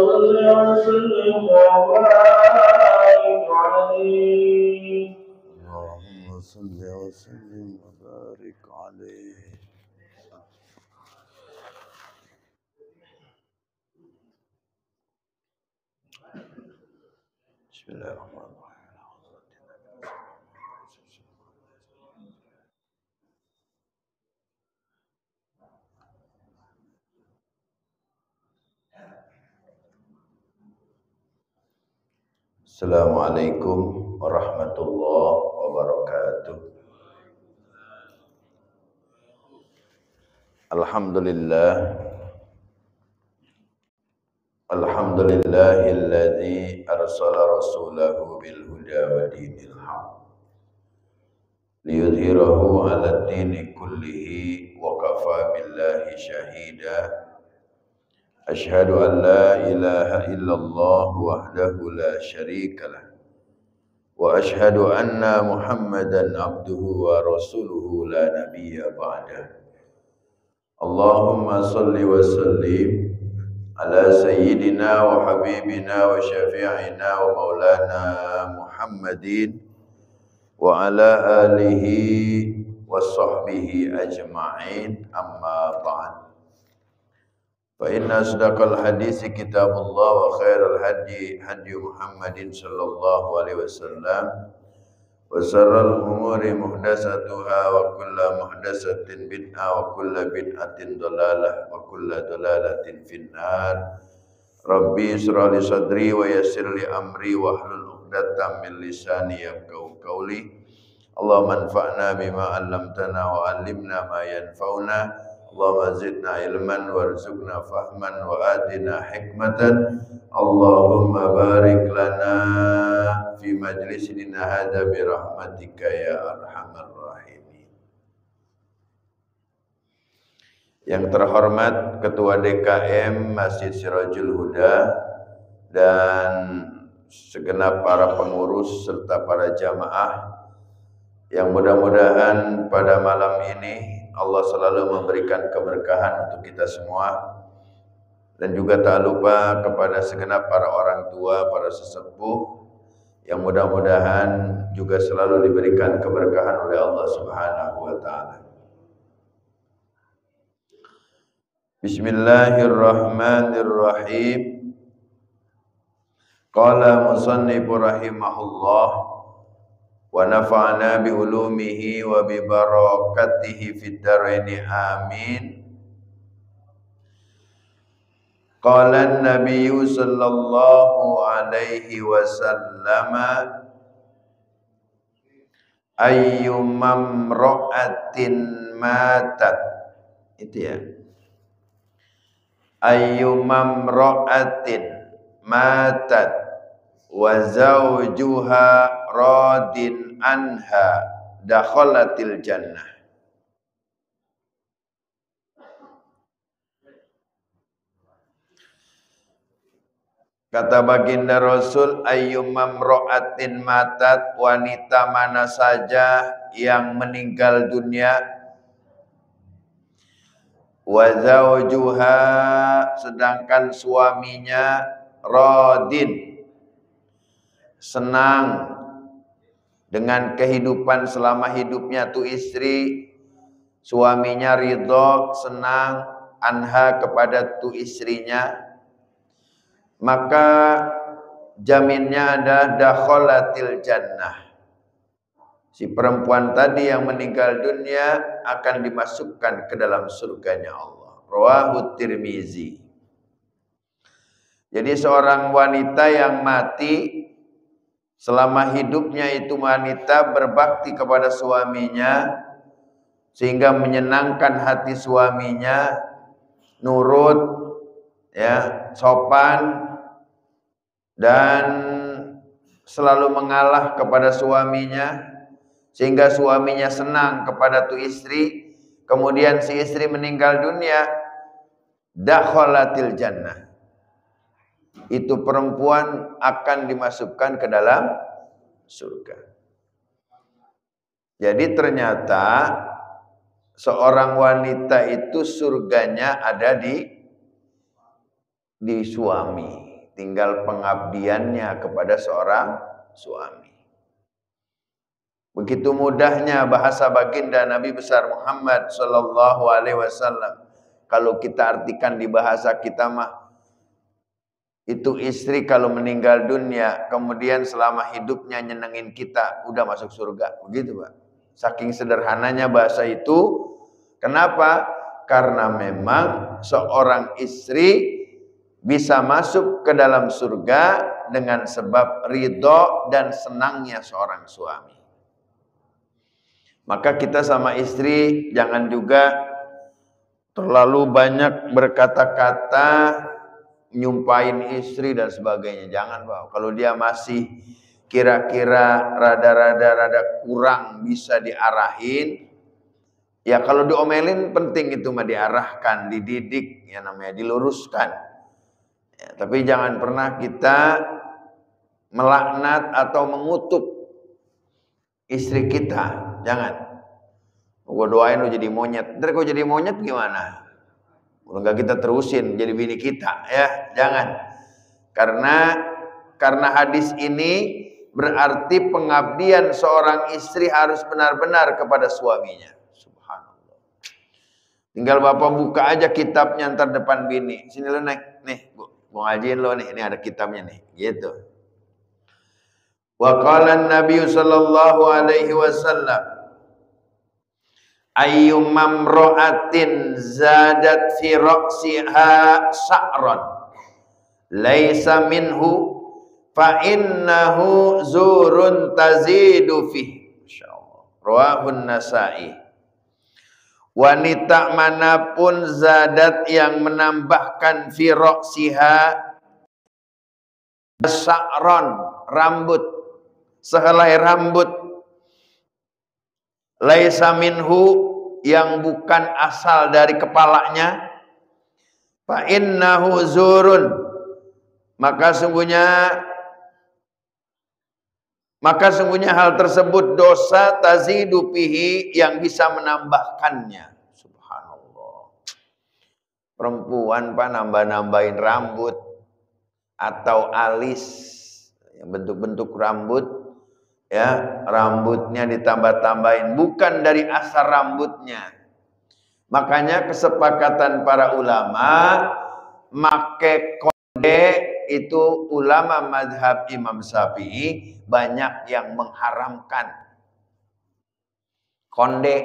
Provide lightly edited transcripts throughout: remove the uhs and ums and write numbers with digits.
صل وسلم وبارك عليه اللهم صل وسلم وبارك عليه. بسم الله الرحمن الرحيم. Assalamualaikum warahmatullahi wabarakatuh. Alhamdulillahilladzi arsala rasulahu bil huda wa dinil haq liyudhhirahu 'alad dini kullihi wa kafa billahi shahida. Asyhadu an la ilaha illallah wahdahu la syarika lah wa asyhadu anna Muhammadan abduhu wa rasuluhu la nabiyya ba'dah. Allahumma salli wa sallim ala sayyidina wa habibina wa syafi'ina wa maulana Muhammadin wa ala alihi wa sahbihi ajma'in, amma ba'd. Fa inna asdaqal hadisi kitabullah wa khairal hadi hadi Muhammadin sallallahu alaihi wasallam wa sharral umuri muhdatsatuha wa kullu muhdatsatin bid'ah wa kullu bid'atin dhalalah wa kullu dhalalatin finnar. Rabbi ishrah li sadri wa yassir li amri wa hlul 'uqdatam min lisani yafqahu qawli. Allahumma anfa'na bima 'allamtana wa 'allimna ma yanfa'una. Allahumma zidna ilman warzuqna fahman wa atina hikmatan. Allahumma barik lana fi majlisina hadza bi rahmatika ya arhamar rahimin. Yang terhormat Ketua DKM Masjid Sirajul Huda dan segenap para pengurus serta para jamaah, yang mudah-mudahan pada malam ini Allah selalu memberikan keberkahan untuk kita semua, dan juga tak lupa kepada segenap para orang tua, para sesepuh, yang mudah-mudahan juga selalu diberikan keberkahan oleh Allah Subhanahu wa taala. Bismillahirrahmanirrahim. Qala musannifu rahimahullah wa nafa'na bi ulumihi wa bi barakatihi fid dharaini amin. Qala an-nabiy sallallahu alaihi wasallam ayyumam ra'atin matat, itu ya, ayyumam ra'atin matat wa zawjuha radin anha dakhalatil jannah. Kata baginda Rasul, ayyumam ra'atin matat, wanita mana saja yang meninggal dunia, wa zawjuha, sedangkan suaminya radin, senang dengan kehidupan selama hidupnya tu istri, suaminya ridho, senang, anha, kepada tu istrinya, maka jaminnya ada dakhalatil jannah. Si perempuan tadi yang meninggal dunia akan dimasukkan ke dalam surganya Allah. Rawahu Tirmizi. Jadi seorang wanita yang mati, selama hidupnya itu wanita berbakti kepada suaminya sehingga menyenangkan hati suaminya, nurut, ya, sopan, dan selalu mengalah kepada suaminya sehingga suaminya senang kepada tu istri. Kemudian si istri meninggal dunia, dakhalatil jannah. Itu perempuan akan dimasukkan ke dalam surga. Jadi ternyata seorang wanita itu surganya ada di suami. tinggal pengabdiannya kepada seorang suami. Begitu mudahnya bahasa baginda Nabi besar Muhammad sallallahu alaihi wasallam. Kalau kita artikan di bahasa kita mah, itu istri kalau meninggal dunia kemudian selama hidupnya nyenengin kita, udah masuk surga. Begitu, Pak. Saking sederhananya bahasa itu. Kenapa? Karena memang seorang istri bisa masuk ke dalam surga dengan sebab ridho dan senangnya seorang suami. Maka kita sama istri jangan juga terlalu banyak berkata-kata, nyumpain istri dan sebagainya. Jangan, Pak. Kalau dia masih kira-kira rada kurang bisa diarahin, ya kalau diomelin penting itu mah diarahkan, dididik, ya namanya diluruskan. Ya, tapi jangan pernah kita melaknat atau mengutuk istri kita. Jangan. Gue doain lu jadi monyet. Ntar kok jadi monyet gimana? Udah enggak kita terusin jadi bini kita, ya. Jangan. Karena hadis ini berarti pengabdian seorang istri harus benar-benar kepada suaminya. Subhanallah. Tinggal Bapak buka aja kitabnya ntar depan bini. Sini lu naik. Nih, gua ngajiin lo nih. Ini ada kitabnya nih. Gitu. Wa qala an-nabiy sallallahu alaihi wasallam, ayyumam ra'atin zadat fi ra'siha sa'ran laisa minhu fa innahu zurun tazidu fi. Masyaallah. Rawahun Nasa'i. Wanita manapun zadat yang menambahkan fi ra'siha sa'ran, rambut, sehelai rambut, laisa minhu, yang bukan asal dari kepalanya, fa innahu zurun, maka sungguhnya hal tersebut dosa, tazidu fihi, yang bisa menambahkannya. Subhanallah. Perempuan Pak nambah-nambahin rambut atau alis, bentuk-bentuk rambut, ya, rambutnya ditambah-tambahin, bukan dari asal rambutnya. Makanya kesepakatan para ulama, make konde itu ulama mazhab Imam Syafi'i banyak yang mengharamkan konde.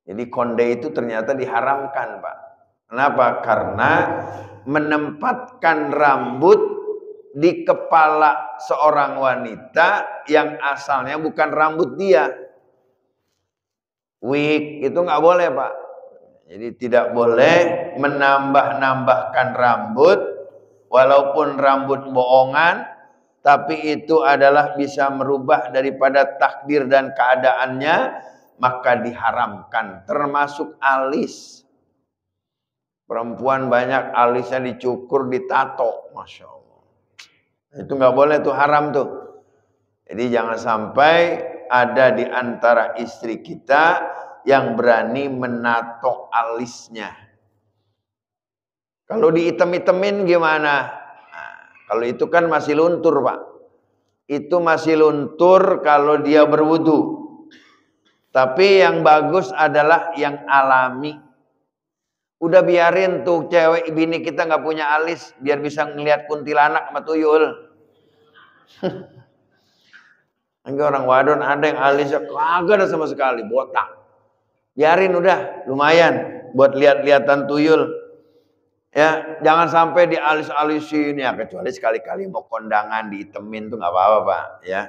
Jadi konde itu ternyata diharamkan, Pak. Kenapa? Karena menempatkan rambut di kepala seorang wanita yang asalnya bukan rambut dia. Wig itu nggak boleh, Pak. Jadi tidak boleh menambah-nambahkan rambut, walaupun rambut bohongan, tapi itu adalah bisa merubah daripada takdir dan keadaannya, maka diharamkan. Termasuk alis. Perempuan banyak alisnya dicukur, ditato, Masya Allah. Itu nggak boleh tuh, haram tuh. Jadi jangan sampai ada di antara istri kita yang berani menato alisnya. Kalau diitem-itemin gimana? Nah, kalau itu kan masih luntur, Pak. Itu masih luntur kalau dia berwudu. Tapi yang bagus adalah yang alami. Udah biarin tuh cewek bini kita nggak punya alis, biar bisa ngelihat kuntilanak sama tuyul. Enggak, orang wadon ada yang alisnya kagak ada sama sekali, botak. Biarin udah, lumayan buat lihat-lihatan tuyul. Ya, jangan sampai dialis-alisin ya, kecuali sekali-kali mau kondangan diitemin tuh nggak apa-apa, Pak, ya.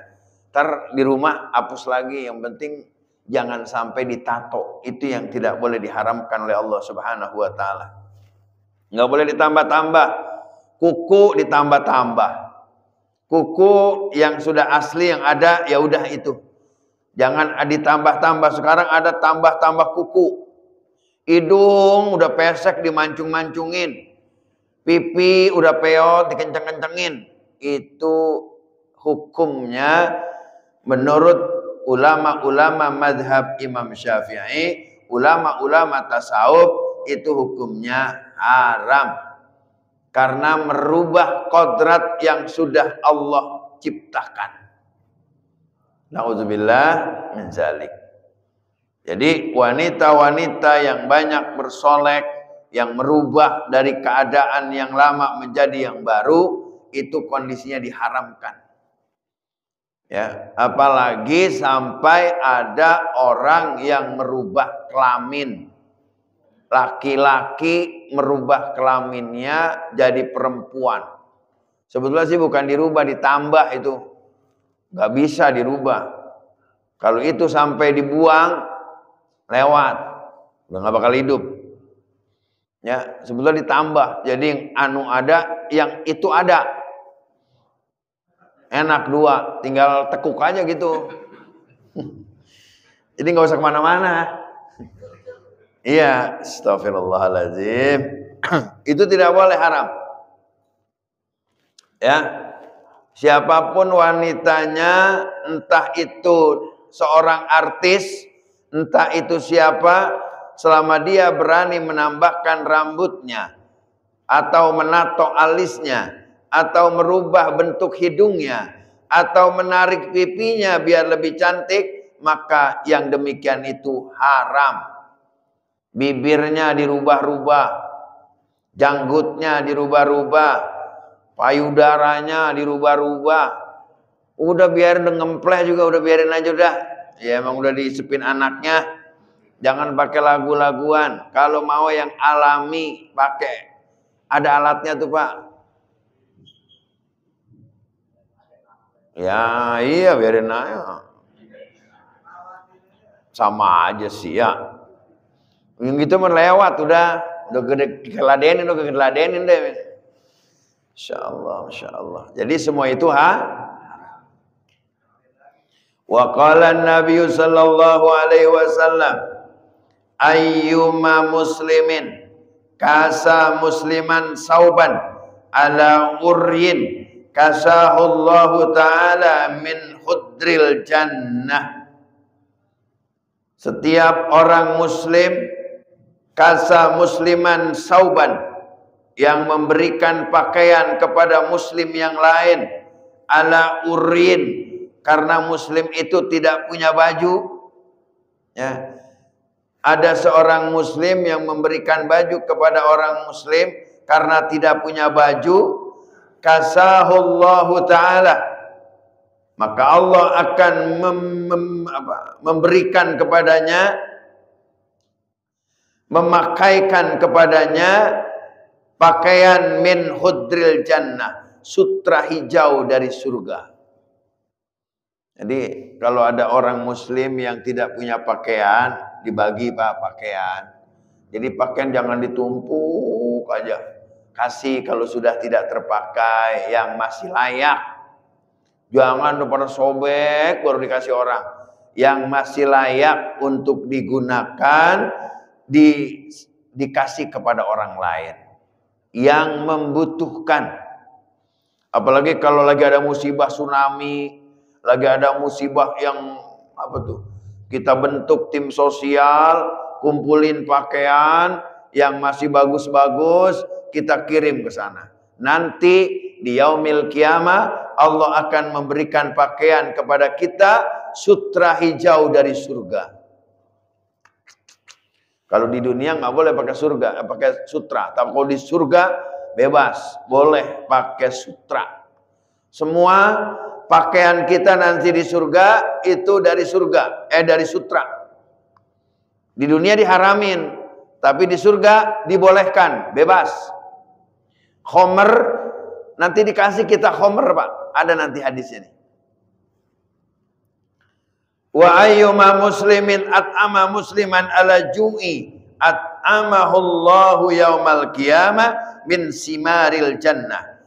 Ntar di rumah hapus lagi, yang penting jangan sampai ditato. Itu yang tidak boleh diharamkan oleh Allah Subhanahu wa taala. Nggak boleh ditambah-tambah. Kuku ditambah-tambah. Kuku yang sudah asli yang ada ya udah itu. Jangan ditambah-tambah. Sekarang ada tambah-tambah kuku. Hidung udah pesek dimancung-mancungin. Pipi udah peot dikenceng-kencengin. Itu hukumnya menurut ulama-ulama madhab Imam Syafi'i, ulama-ulama tasawuf, itu hukumnya haram. karena merubah kodrat yang sudah Allah ciptakan. Nauzubillah min zalik. Jadi wanita-wanita yang banyak bersolek, yang merubah dari keadaan yang lama menjadi yang baru, itu kondisinya diharamkan. Ya, apalagi sampai ada orang yang merubah kelamin. Laki-laki merubah kelaminnya jadi perempuan. Sebetulnya sih bukan dirubah, ditambah itu. Gak bisa dirubah. Kalau itu sampai dibuang, lewat. Udah gak bakal hidup. Ya, sebetulnya ditambah. Jadi yang anu ada, yang itu ada. Enak dua, tinggal tekuk aja gitu. Jadi gak usah kemana-mana. Iya, astagfirullahaladzim. Itu tidak boleh, haram. Ya, siapapun wanitanya, entah itu seorang artis, entah itu siapa, selama dia berani menambahkan rambutnya, atau menato alisnya, atau merubah bentuk hidungnya, atau menarik pipinya biar lebih cantik, maka yang demikian itu haram. Bibirnya dirubah-rubah, janggutnya dirubah-rubah, payudaranya dirubah-rubah. Udah biarin, ngempleh juga udah biarin aja udah. Ya emang udah disepin anaknya. Jangan pakai lagu-laguan. Kalau mau yang alami pakai. Ada alatnya tuh Pak. Ya iya biarin aja. Sama aja sih ya. Yang gitu melewat udah gede keladenin, udah keladenin deh. Masya Allah. Jadi semua itu Wa qala an-nabiy sallallahu alaihi wasallam ayyuma muslimin kasa musliman sauban ala uryin kasahullahu ta'ala min khudril jannah. Setiap orang muslim kasa musliman sauban, yang memberikan pakaian kepada muslim yang lain, ala uryin, karena muslim itu tidak punya baju. Ya. Ada seorang muslim yang memberikan baju kepada orang muslim karena tidak punya baju, kasahullahu ta'ala, maka Allah akan memberikan kepadanya, memakaikan kepadanya pakaian min khudril jannah, sutra hijau dari surga. Jadi kalau ada orang muslim yang tidak punya pakaian, dibagi Pak pakaian. Jadi pakaian jangan ditumpuk aja. Kasih kalau sudah tidak terpakai yang masih layak. Jangan pada sobek baru dikasih orang. Yang masih layak untuk digunakan, dikasih kepada orang lain yang membutuhkan. Apalagi kalau lagi ada musibah tsunami, lagi ada musibah yang apa tuh, kita bentuk tim sosial, kumpulin pakaian yang masih bagus-bagus, kita kirim ke sana. Nanti di yaumil kiamah Allah akan memberikan pakaian kepada kita, sutra hijau dari surga. Kalau di dunia nggak boleh pakai surga, pakai sutra. Tapi kalau di surga bebas, boleh pakai sutra. Semua pakaian kita nanti di surga itu dari surga, dari sutra. Di dunia diharamin, tapi di surga dibolehkan, bebas. Khomer nanti dikasih kita khomer Pak, ada nanti hadisnya nih. Wa ayyuma muslimin at'ama musliman ala ju'i at'amahullahu yaumal qiyamah min simaril jannah.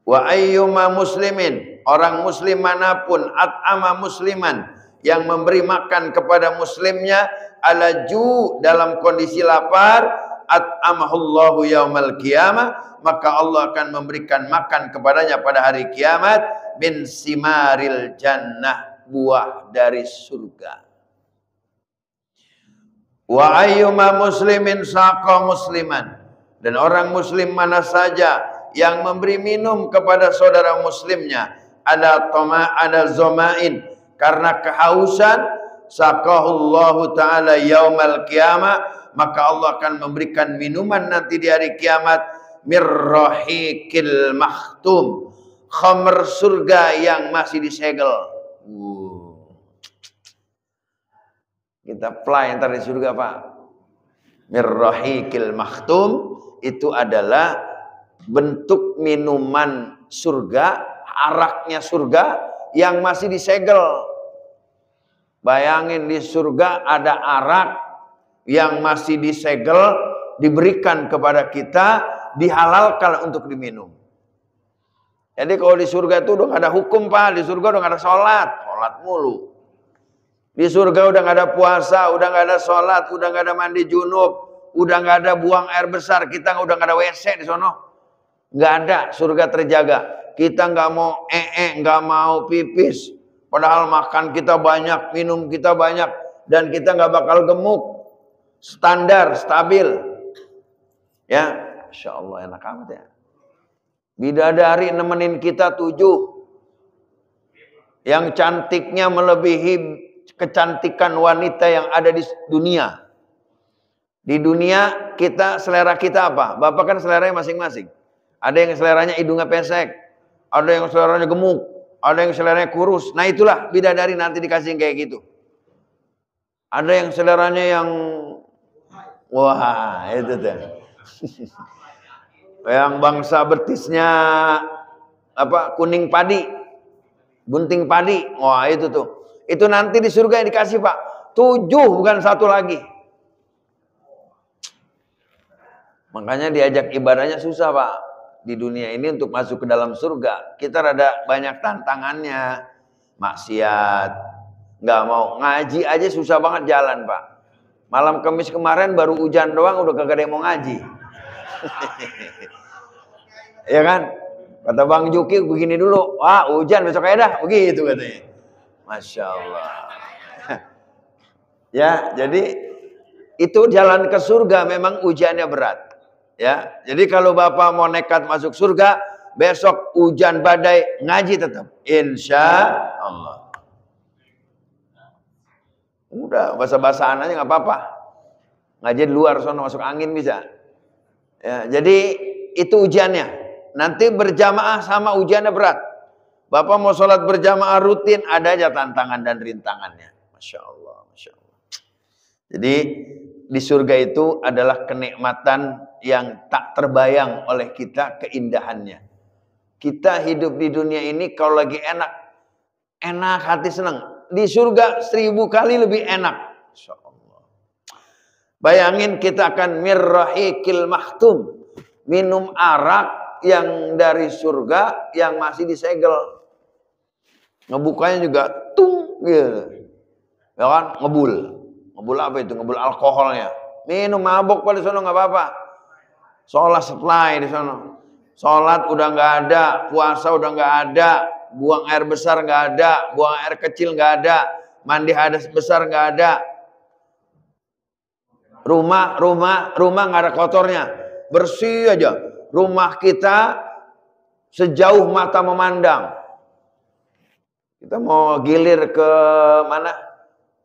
Wa ayyuma muslimin, orang muslim manapun, at'ama musliman, yang memberi makan kepada muslimnya, ala ju, dalam kondisi lapar, at'amahullahu yaumal qiyamah, maka Allah akan memberikan makan kepadanya pada hari kiamat, min simaril jannah, buah dari surga. Wa ayyuma muslimin saqa musliman, dan orang muslim mana saja yang memberi minum kepada saudara muslimnya ada zomain karena kehausan, sakahullahu ta'ala yaumal qiyamah, maka Allah akan memberikan minuman nanti di hari kiamat, mirrahikil makhtum, khamr surga yang masih disegel. Kita fly ntar di surga, Pak. Mirrahikil makhtum itu adalah bentuk minuman surga, araknya surga yang masih disegel. Bayangin di surga ada arak yang masih disegel, diberikan kepada kita, dihalalkan untuk diminum. Jadi kalau di surga itu udah gak ada hukum, Pak. Di surga udah gak ada sholat mulu. Di surga udah gak ada puasa, udah gak ada sholat, udah gak ada mandi junub, udah gak ada buang air besar, kita udah gak ada WC di sono. Gak ada, surga terjaga. Kita gak mau gak mau pipis. Padahal makan kita banyak, minum kita banyak, dan kita gak bakal gemuk. Standar, stabil. Ya, Masya Allah enak amat ya. Bidadari nemenin kita 7. Yang cantiknya melebihi kecantikan wanita yang ada di dunia. Di dunia kita, selera kita apa? Bapak kan seleranya masing-masing. Ada yang seleranya hidungnya pesek, ada yang seleranya gemuk, ada yang seleranya kurus. Nah itulah bidadari nanti dikasih kayak gitu. Ada yang seleranya yang wah itu tuh. Yang bangsa betisnya apa, kuning padi, bunting padi. Wah itu tuh. Itu nanti di surga yang dikasih, Pak. 7 bukan 1 lagi. Makanya diajak ibadahnya susah, Pak. Di dunia ini untuk masuk ke dalam surga, kita rada banyak tantangannya. Maksiat, nggak mau ngaji aja susah banget jalan, Pak. Malam Kamis kemarin baru hujan doang udah kagak ada yang mau ngaji. Ya kan? Kata Bang Juki begini dulu, wah hujan besok aja dah, begitu katanya. Masya Allah. Ya, jadi itu jalan ke surga memang ujiannya berat. Ya, jadi kalau Bapak mau nekat masuk surga, besok hujan badai ngaji tetap. Insya Allah. Udah bahasa-bahasaan aja nggak apa-apa. Ngaji di luar sono masuk angin bisa. Ya, jadi itu ujiannya. Nanti berjamaah sama ujiannya berat. Bapak mau sholat berjamaah rutin, ada aja tantangan dan rintangannya. Masya Allah, Masya Allah. Jadi di surga itu adalah kenikmatan yang tak terbayang oleh kita keindahannya. Kita hidup di dunia ini kalau lagi enak, enak hati senang. Di surga 1000 kali lebih enak. Masya Allah. Bayangin kita akan mirrahikil makhtum, minum arak yang dari surga yang masih disegel. Ngebukanya juga tung gitu. Ya kan? Ngebul. Ngebul apa itu? Ngebul alkoholnya. Minum mabok pada sono nggak apa-apa. Sholat supply di sono. Sholat udah nggak ada, puasa udah nggak ada, buang air besar nggak ada, buang air kecil nggak ada, mandi hadas besar nggak ada. Rumah nggak ada kotornya, bersih aja. Rumah kita sejauh mata memandang. Kita mau gilir ke mana?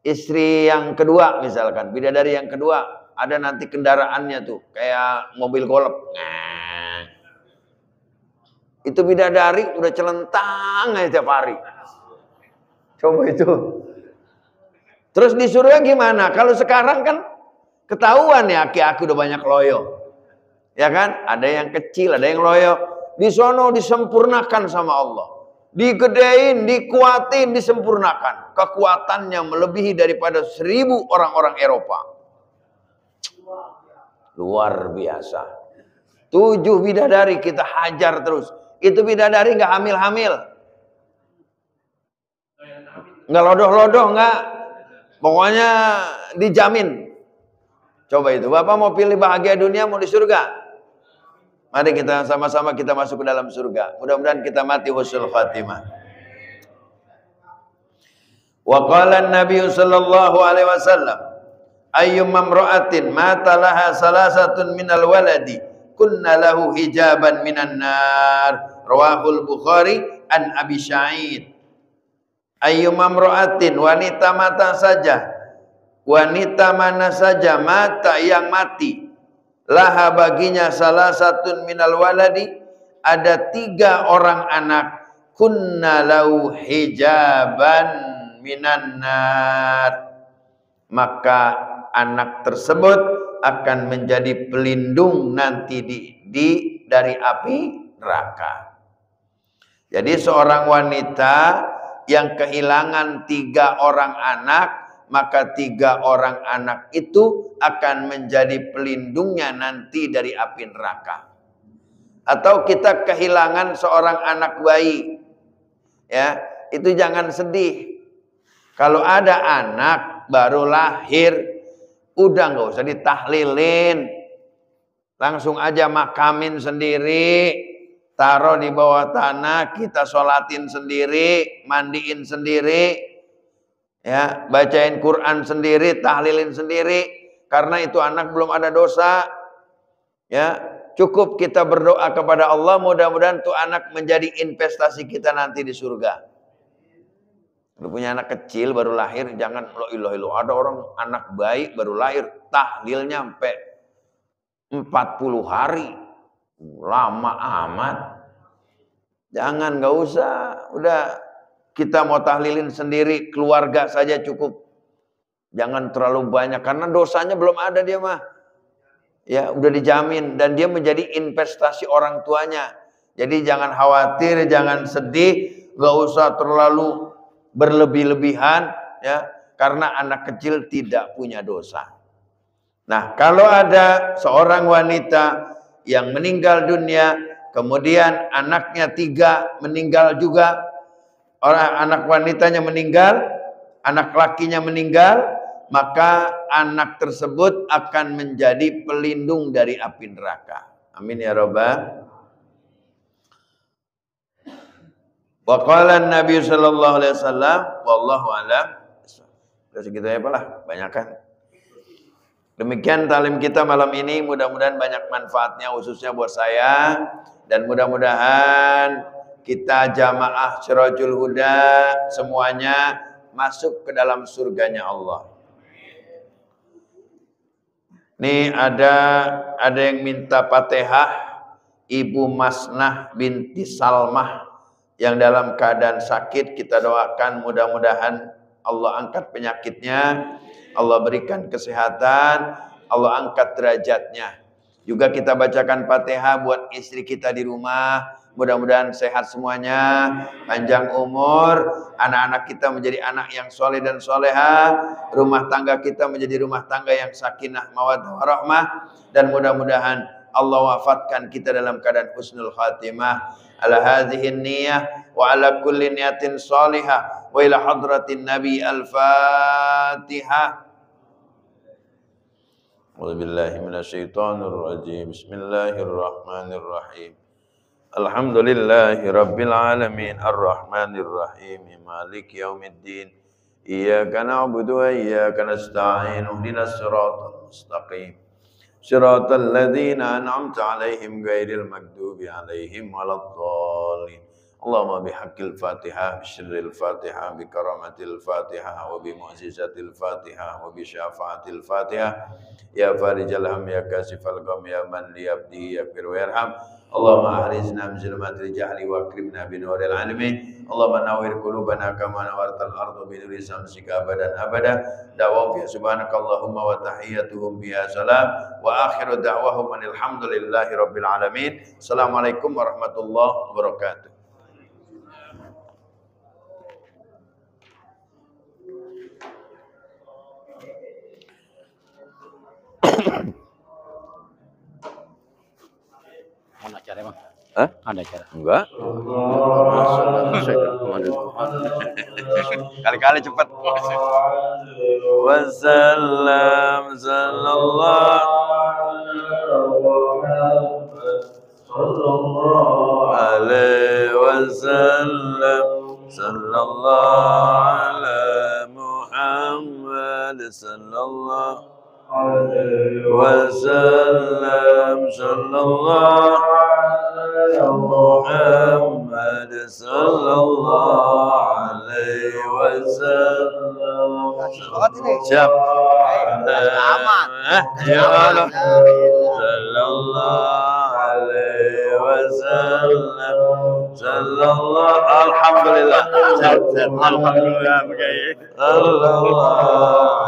Istri yang kedua misalkan, bidadari yang kedua, ada nanti kendaraannya tuh kayak mobil golf. Nah, itu bidadari udah celentang aja tiap hari. Coba itu. Terus di surga gimana? Kalau sekarang kan ketahuan ya, aki-aki udah banyak loyo. Ya kan? Ada yang kecil, ada yang loyo. Di sono disempurnakan sama Allah. Digedein, dikuatin, disempurnakan. Kekuatannya melebihi daripada 1000 orang-orang Eropa. Luar biasa. 7 bidadari kita hajar terus. Itu bidadari nggak hamil-hamil. Nggak lodoh-lodoh, nggak. Pokoknya dijamin. Coba itu. Bapak mau pilih bahagia dunia, mau di surga? Mari kita sama-sama kita masuk ke dalam surga. Mudah-mudahan kita mati husnul khatimah. Wa qala an-nabiy sallallahu alaihi wasallam, ayyum mamra'atin mata laha salasatun minal waladi kunna lahu hijaban minan nar. Rawahul Bukhari an Abi Sa'id. Ayyuma imra'atin, wanita mana saja mata yang mati, laha baginya salah satu minal waladi, ada 3 orang anak, kunna lahu hijaban minan nar, maka anak tersebut akan menjadi pelindung nanti dari api neraka. Jadi seorang wanita yang kehilangan 3 orang anak, maka 3 orang anak itu akan menjadi pelindungnya nanti dari api neraka. Atau kita kehilangan seorang anak bayi, ya, itu jangan sedih. Kalau ada anak baru lahir, udah nggak usah ditahlilin, langsung aja makamin sendiri, taruh di bawah tanah, kita sholatin sendiri, mandiin sendiri, ya, bacain Quran sendiri, tahlilin sendiri, karena itu anak belum ada dosa, ya. Cukup kita berdoa kepada Allah, mudah-mudahan tuh anak menjadi investasi kita nanti di surga. Lu punya anak kecil baru lahir, jangan la ilaha illallah. Ada orang anak bayi baru lahir, tahlilnya sampai 40 hari. Lama amat. Jangan, nggak usah. Udah kita mau tahlilin sendiri, keluarga saja cukup. Jangan terlalu banyak, karena dosanya belum ada dia mah. Ya, udah dijamin, dan dia menjadi investasi orang tuanya. Jadi jangan khawatir, jangan sedih, nggak usah terlalu berlebih-lebihan, ya, karena anak kecil tidak punya dosa. Nah, kalau ada seorang wanita yang meninggal dunia, kemudian anaknya 3 meninggal juga, anak wanitanya meninggal, anak lakinya meninggal, maka anak tersebut akan menjadi pelindung dari api neraka. Amin ya rabbal. Wa qala Nabi sallallahu alaihi wasallam, wallahu alam. Udah segitu aja lah, banyak kan. Demikian talim kita malam ini, mudah-mudahan banyak manfaatnya khususnya buat saya, dan mudah-mudahan kita jamaah Sirajul Huda semuanya masuk ke dalam surganya Allah. Nih ada yang minta Fatihah, Ibu Masnah binti Salmah yang dalam keadaan sakit, kita doakan mudah-mudahan Allah angkat penyakitnya, Allah berikan kesehatan, Allah angkat derajatnya. Juga kita bacakan Fatihah buat istri kita di rumah, mudah-mudahan sehat semuanya, panjang umur, anak-anak kita menjadi anak yang soleh dan soleha, rumah tangga kita menjadi rumah tangga yang sakinah mawaddah warahmah, dan mudah-mudahan Allah wafatkan kita dalam keadaan husnul khatimah. Ala hadhihi niyah wa ala kulli niyatin salihah wa ila hadratin nabi al-fatihah. A'udzubillahi minasyaitonir rajim. Bismillahirrahmanirrahim. Alhamdulillahi rabbil alamin, arrahmanir rahim, maliki yaumiddin. Iyyaka na'budu wa iyyaka nasta'in. Ihdinas siratal mustaqim. Siratal ladzina an'amta 'alaihim ghairil maghdubi 'alaihim waladdallin. Allahumma bihaqqil Fatihah, bisirril Fatihah, bikaramatil Fatihah, wa bimu'jizatil Fatihah, wa bisyafaatil Fatihah. Ya farijal ham, ya kasifal gham, ya man liyabdi yaghfir wa yarham. Allahumma ahrizna min zulmatil jahli wa akrimna bi nuril ilmi. Allahumma nawwir qulubana kama nawwartal ardu bi nuri syamsika abadan abada. Da'wahum fi subhanakallahumma wa tahiyyatuhum biha salam wa akhiru da'wahum alhamdulillahi rabbil alamin. Assalamualaikum warahmatullahi wabarakatuh. Ada acara bang? Hah? Ada acara? Enggak. Kali-kali cepat. Wassalam sallallahu alaihi wasallam, sallallahu ala Muhammad sallallahu alaihi wasallam, sallallahu Siap. Aman. Ya Allah. La ilaha Sallallahu alaihi wasallam. Sallallahu alhamdulillah. Alhamdulillah begini. Sallallahu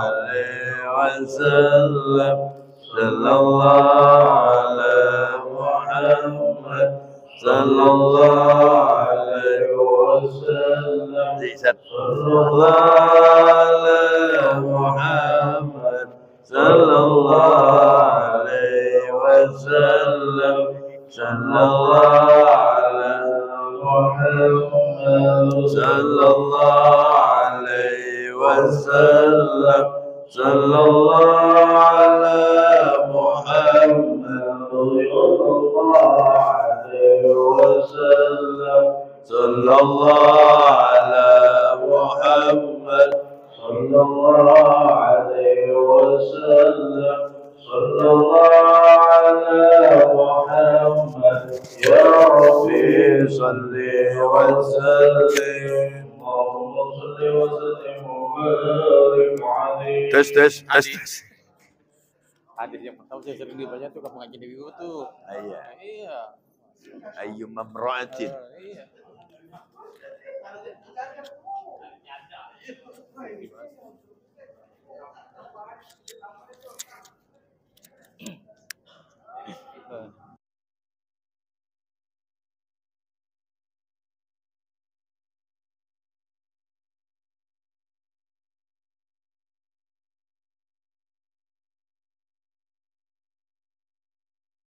alaihi wasallam. Sallallahu ala Muhammad. Sallallahu alaihi wasallam. Sallallahu ala Muhammad. Sallallahu alaihi wasallam. Sallallahu ala Muhammad. Sallallahu alaihi wasallam. Sallallahu ala Muhammad. Sallallahu ala Muhammad. Sallallahu alaihi wasallam. Sallallahu ala Muhammad. Ya Rabbi salli wa sallim. Allahumma salli wa sallim wa barik alaihi. Tes. Hadis yang pertama saya sering dibaca tuh ke pengajian di Wigo tuh. Iya. Iya. Ayyuma imra'atin. Iya.